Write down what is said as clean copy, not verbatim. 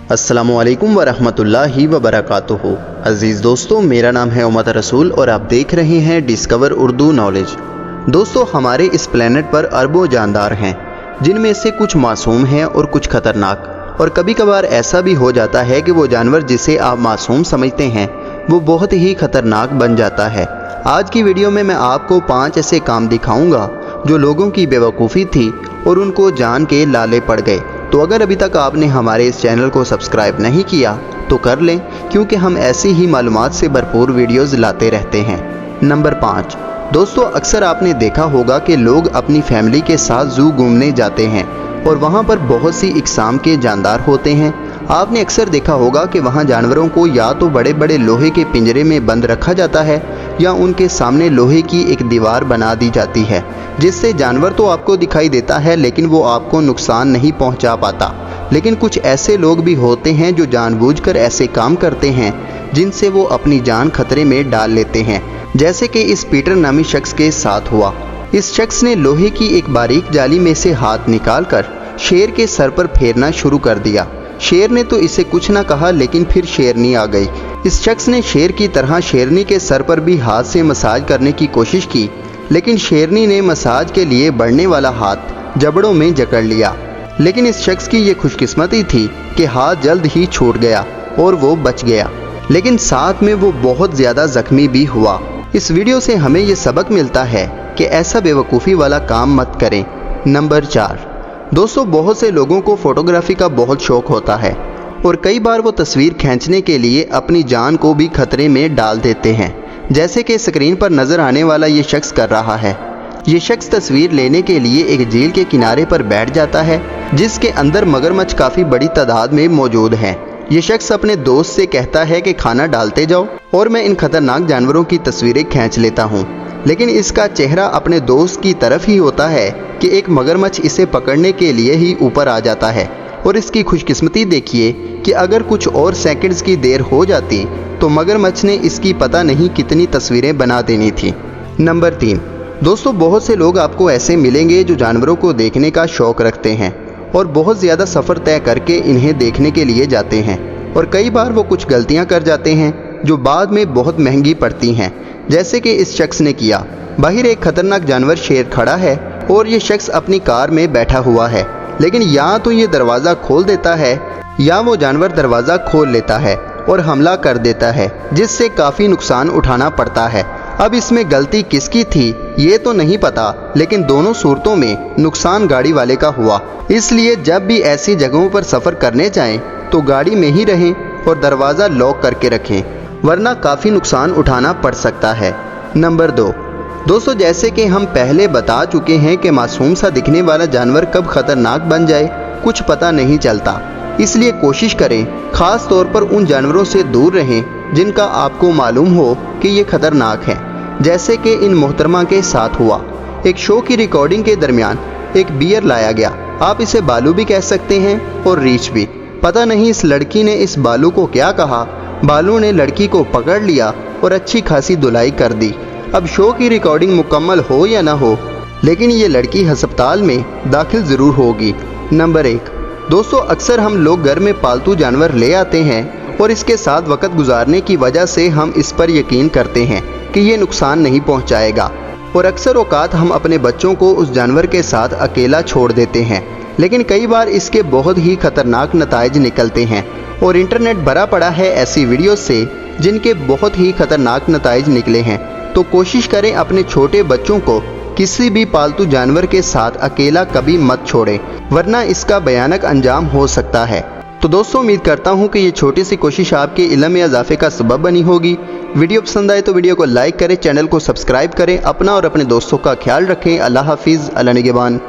अस्सलामुअलैकुम वरहमतुल्लाहि वबरकातुहू। अजीज़ दोस्तों, मेरा नाम है उमत रसूल और आप देख रहे हैं डिस्कवर उर्दू नॉलेज। दोस्तों, हमारे इस प्लेनेट पर अरबों जानदार हैं, जिनमें से कुछ मासूम हैं और कुछ खतरनाक। और कभी कभार ऐसा भी हो जाता है कि वो जानवर जिसे आप मासूम समझते हैं वो बहुत ही खतरनाक बन जाता है। आज की वीडियो में मैं आपको 5 ऐसे काम दिखाऊंगा जो लोगों की बेवकूफ़ी थी और उनको जान के लाले पड़ गए। तो अगर अभी तक आपने हमारे इस चैनल को सब्सक्राइब नहीं किया तो कर लें, क्योंकि हम ऐसी ही मालूमात से भरपूर वीडियोज़ लाते रहते हैं। नंबर 5, दोस्तों, अक्सर आपने देखा होगा कि लोग अपनी फैमिली के साथ ज़ू घूमने जाते हैं और वहाँ पर बहुत सी इकसाम के जानदार होते हैं। आपने अक्सर देखा होगा कि वहाँ जानवरों को या तो बड़े बड़े लोहे के पिंजरे में बंद रखा जाता है या उनके सामने लोहे की एक दीवार बना दी जाती है, जिससे जानवर तो आपको दिखाई देता है लेकिन वो आपको नुकसान नहीं पहुंचा पाता। लेकिन कुछ ऐसे लोग भी होते हैं जो जानबूझकर ऐसे काम करते हैं जिनसे वो अपनी जान खतरे में डाल लेते हैं, जैसे कि इस पीटर नामी शख्स के साथ हुआ। इस शख्स ने लोहे की एक बारीक जाली में से हाथ निकालकर शेर के सर पर फेरना शुरू कर दिया। शेर ने तो इसे कुछ ना कहा, लेकिन फिर शेरनी आ गई। इस शख्स ने शेर की तरह शेरनी के सर पर भी हाथ से मसाज करने की कोशिश की, लेकिन शेरनी ने मसाज के लिए बढ़ने वाला हाथ जबड़ों में जकड़ लिया। लेकिन इस शख्स की ये खुशकिस्मती थी कि हाथ जल्द ही छूट गया और वो बच गया, लेकिन साथ में वो बहुत ज़्यादा जख्मी भी हुआ। इस वीडियो से हमें ये सबक मिलता है कि ऐसा बेवकूफ़ी वाला काम मत करें। नंबर 4, दोस्तों, बहुत से लोगों को फ़ोटोग्राफी का बहुत शौक़ होता है और कई बार वो तस्वीर खींचने के लिए अपनी जान को भी खतरे में डाल देते हैं, जैसे कि स्क्रीन पर नज़र आने वाला ये शख्स कर रहा है। ये शख्स तस्वीर लेने के लिए एक झील के किनारे पर बैठ जाता है, जिसके अंदर मगरमच्छ काफ़ी बड़ी तादाद में मौजूद हैं। ये शख्स अपने दोस्त से कहता है कि खाना डालते जाओ और मैं इन खतरनाक जानवरों की तस्वीरें खींच लेता हूँ। लेकिन इसका चेहरा अपने दोस्त की तरफ ही होता है कि एक मगरमच्छ इसे पकड़ने के लिए ही ऊपर आ जाता है। और इसकी खुशकिस्मती देखिए कि अगर कुछ और सेकंड्स की देर हो जाती तो मगरमच्छ ने इसकी पता नहीं कितनी तस्वीरें बना देनी थी। नंबर 3, दोस्तों, बहुत से लोग आपको ऐसे मिलेंगे जो जानवरों को देखने का शौक़ रखते हैं और बहुत ज़्यादा सफ़र तय करके इन्हें देखने के लिए जाते हैं। और कई बार वो कुछ गलतियां कर जाते हैं जो बाद में बहुत महंगी पड़ती हैं, जैसे कि इस शख्स ने किया। बाहर एक खतरनाक जानवर शेर खड़ा है और ये शख्स अपनी कार में बैठा हुआ है, लेकिन या तो ये दरवाज़ा खोल देता है या वो जानवर दरवाज़ा खोल लेता है और हमला कर देता है, जिससे काफ़ी नुकसान उठाना पड़ता है। अब इसमें गलती किसकी थी ये तो नहीं पता, लेकिन दोनों सूरतों में नुकसान गाड़ी वाले का हुआ। इसलिए जब भी ऐसी जगहों पर सफ़र करने जाएं तो गाड़ी में ही रहें और दरवाज़ा लॉक करके रखें, वरना काफ़ी नुकसान उठाना पड़ सकता है। नंबर 2, दोस्तों, जैसे कि हम पहले बता चुके हैं कि मासूम सा दिखने वाला जानवर कब खतरनाक बन जाए कुछ पता नहीं चलता। इसलिए कोशिश करें, ख़ास तौर पर उन जानवरों से दूर रहें जिनका आपको मालूम हो कि ये खतरनाक हैं, जैसे कि इन मोहतरमा के साथ हुआ। एक शो की रिकॉर्डिंग के दरमियान एक बियर लाया गया। आप इसे बालू भी कह सकते हैं और रीछ भी। पता नहीं इस लड़की ने इस बालू को क्या कहा, बालू ने लड़की को पकड़ लिया और अच्छी खासी धुलाई कर दी। अब शो की रिकॉर्डिंग मुकम्मल हो या ना हो, लेकिन ये लड़की अस्पताल में दाखिल ज़रूर होगी। नंबर 1, दोस्तों, अक्सर हम लोग घर में पालतू जानवर ले आते हैं और इसके साथ वक्त गुजारने की वजह से हम इस पर यकीन करते हैं कि ये नुकसान नहीं पहुंचाएगा, और अक्सर औकात हम अपने बच्चों को उस जानवर के साथ अकेला छोड़ देते हैं। लेकिन कई बार इसके बहुत ही खतरनाक नताइज निकलते हैं और इंटरनेट भरा पड़ा है ऐसी वीडियो से जिनके बहुत ही खतरनाक नताइज निकले हैं। तो कोशिश करें अपने छोटे बच्चों को किसी भी पालतू जानवर के साथ अकेला कभी मत छोड़ें, वरना इसका भयानक अंजाम हो सकता है। तो दोस्तों, उम्मीद करता हूँ कि ये छोटी सी कोशिश आपके इल्म में इजाफे का सबब बनी होगी। वीडियो पसंद आए तो वीडियो को लाइक करें, चैनल को सब्सक्राइब करें, अपना और अपने दोस्तों का ख्याल रखें। अल्लाह हाफिज़, अल्लाह निगहबान।